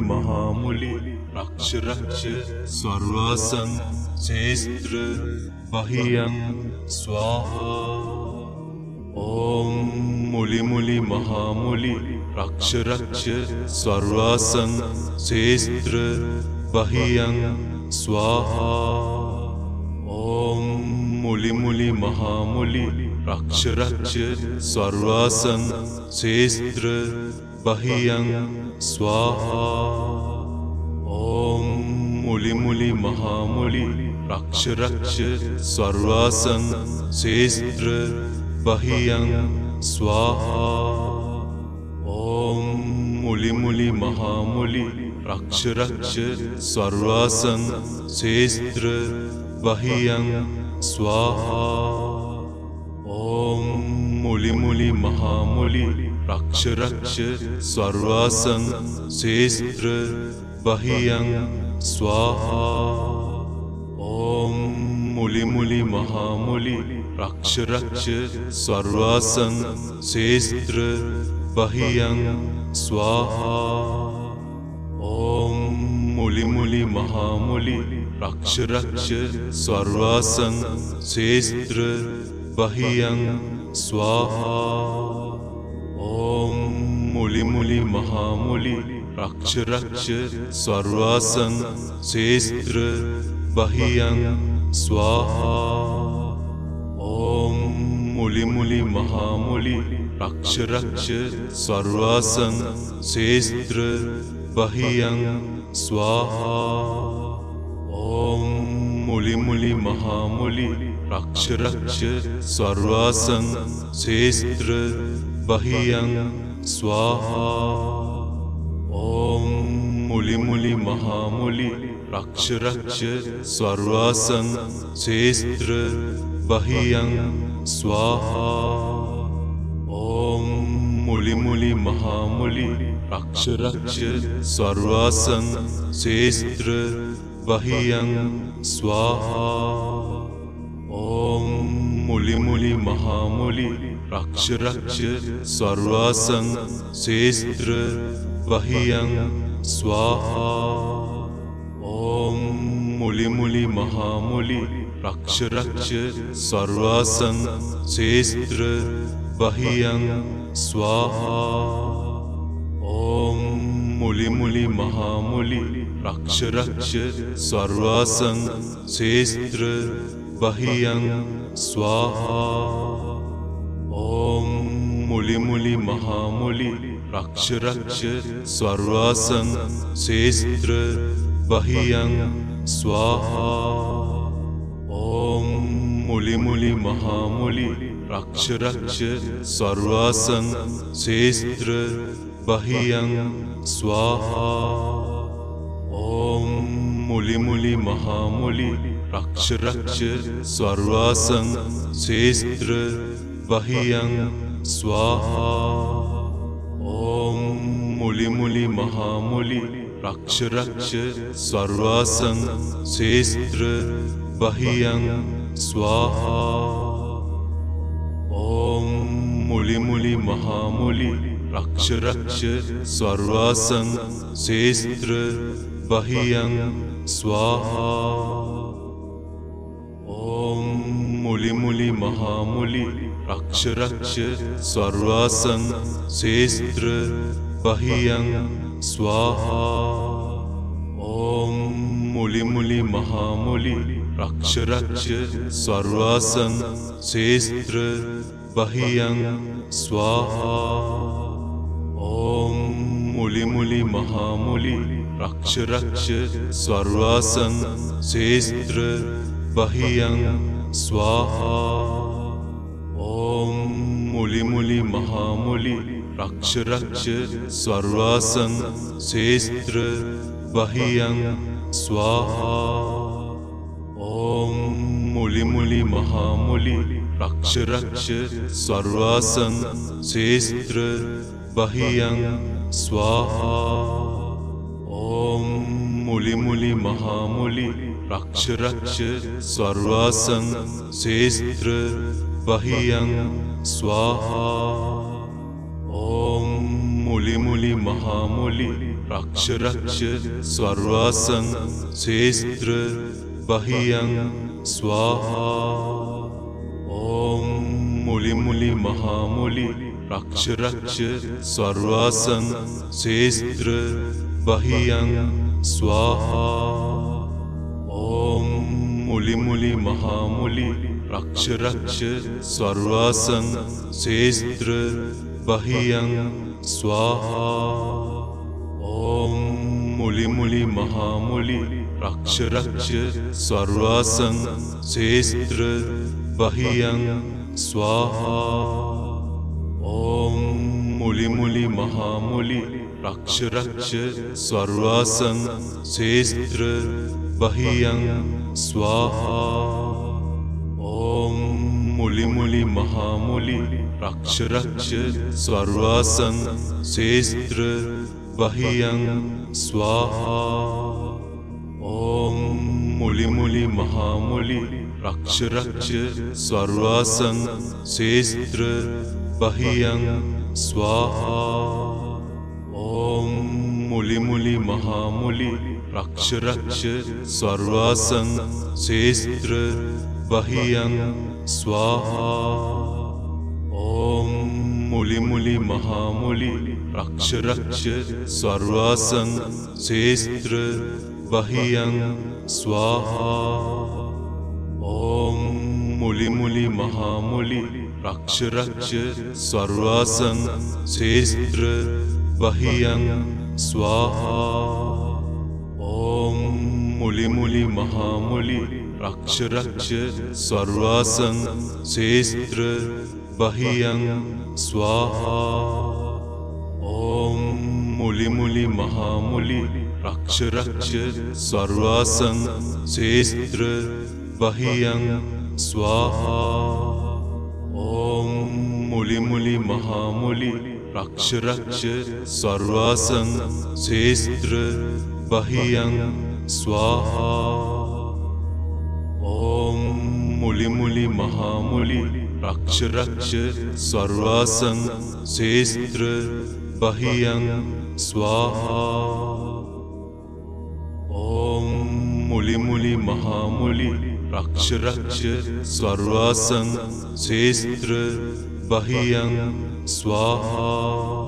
महामुली रक्ष रक्ष सर्वासं क्षेत्र बाह्यं स्वाहा। ओम मुली मुली महामुली रक्ष रक्ष सर्वासं क्षेत्र बाह्यं स्वाहा। ओम मुली मुली महामुली रक्ष रक्ष सर्वासं क्षेत्र बाह्यं स्वाहा। ओम मुली मुली महामुली रक्ष रक्ष सर्वासं क्षेत्र बाह्यं स्वाहा। ओम मुली मुली महामुली रक्ष रक्ष सर्वासं क्षेत्र बाह्यं स्वाहा। ओम मुली मुली महामुली रक्ष रक्ष सर्वासं क्षेत्र बाह्यं स्वाहा। ओम मुली मुली महामुली रक्ष रक्ष सर्वासं क्षेत्र बाह्यं स्वाहा। ओम मुली मुली महामुली रक्ष रक्ष सर्वासं क्षेत्र बाह्यं स्वाहा। ओम मुली मुली महामुली रक्ष रक्ष सर्वासं क्षेत्र बाह्यं स्वाहा। ओम मुली मुली महामुली रक्ष रक्ष सर्वासं क्षेत्र बाह्यं स्वाहा। ओम मुली मुली महामुली रक्ष रक्ष सर्वासं क्षेत्र बाह्यं स्वाहा। ओम मुली मुली महामुली रक्ष रक्ष सर्वासं क्षेत्र बाह्यं स्वाहा। ओम मुली मुली महामुली रक्ष रक्ष सर्वासं क्षेत्र बाह्यं स्वाहा। ओम मुली मुली महामुली रक्ष रक्ष सर्वासं क्षेत्र बाह्यं स्वाहा। ओम मुली मुली महामुली रक्ष रक्ष सर्वासं क्षेत्र बाह्यं स्वाहा। ओम मुली मुली महामुली रक्ष रक्ष सर्वासं क्षेत्र बाह्यं स्वाहा। ओम मुली मुली महामुली रक्ष रक्ष सर्वासं क्षेत्र बाह्यं स्वाहा। ओम मुली मुली महामुली रक्ष रक्ष सर्वासं क्षेत्र बाह्यं स्वाहा। ओम मुली मुली महामुली रक्ष रक्ष सर्वासं क्षेत्र बाह्यं स्वाहा। ओम मुली मुली महामुली रक्ष रक्ष सर्वासं क्षेत्र बाह्यं स्वाहा। ओम मुली मुली महामुली रक्ष रक्ष सर्वासं क्षेत्र बाह्यं स्वाहा। ओम मुली मुली महामुली रक्ष रक्ष सर्वासं क्षेत्र बाह्यं स्वाहा। ओम मुली मुली महामुली रक्ष रक्ष सर्वासं क्षेत्र बाह्यं स्वाहा। ओम मुली मुली महामुली रक्ष रक्ष सर्वासं क्षेत्र बाह्यं स्वाहा। ओम मुली मुली महामुली रक्ष रक्ष सर्वासं क्षेत्र बाह्यं स्वाहा। ओम मुली मुली महामुली रक्ष रक्ष सर्वासं क्षेत्र बाह्यं स्वाहा। ओम मुली मुली महामुली रक्ष रक्ष सर्वासं क्षेत्र बाह्यं स्वाहा। ओम मुली मुली महामुली रक्ष रक्ष सर्वासं क्षेत्र बाह्यं स्वाहा। ॐ मुलि मुलि महामुलि रक्ष रक्ष सर्वासं क्षेत्र बाह्यं स्वाहा। ॐ मुलि मुलि महामुलि रक्ष रक्ष सर्वासं क्षेत्र बाह्यं स्वाहा। ॐ मुलि मुलि महामुलि रक्ष रक्ष सर्वासं क्षेत्र बाह्यं स्वाहा। ॐ मुलि मुलि महामुलि रक्ष रक्ष सर्वासं क्षेत्र बाह्यं स्वाहा। ॐ मुलि मुलि महामुलि रक्ष रक्ष सर्वासं क्षेत्र बाह्यं स्वाहा। ॐ मुलि मुलि महामुलि रक्ष रक्ष सर्वासं क्षेत्र बाह्यं स्वाहा। ॐ मुलि मुलि महामुलि रक्ष रक्ष सर्वासं क्षेत्र बाह्यं स्वाहा। ॐ मुलि मुलि महामुलि रक्ष रक्ष सर्वासं क्षेत्र बाह्यं स्वाहा। ॐ मुलि मुलि महामुलि रक्ष रक्ष सर्वासं क्षेत्र बाह्यं स्वाहा। ॐ मुलि मुलि महामुलि रक्ष रक्ष सर्वासं क्षेत्र बाह्यं स्वाहा। ॐ मुलि मुलि महामुलि रक्ष रक्ष सर्वासं क्षेत्र बाह्यं स्वाहा। ॐ मुलि मुलि महामुलि रक्ष रक्ष सर्वासं क्षेत्र बाह्यं स्वाहा। ॐ मुलि मुलि महामुलि रक्ष रक्ष सर्वासं क्षेत्र बाह्यं स्वाहा। ॐ मुलि मुलि महामुलि रक्ष रक्ष सर्वासं क्षेत्र बाह्यं स्वाहा।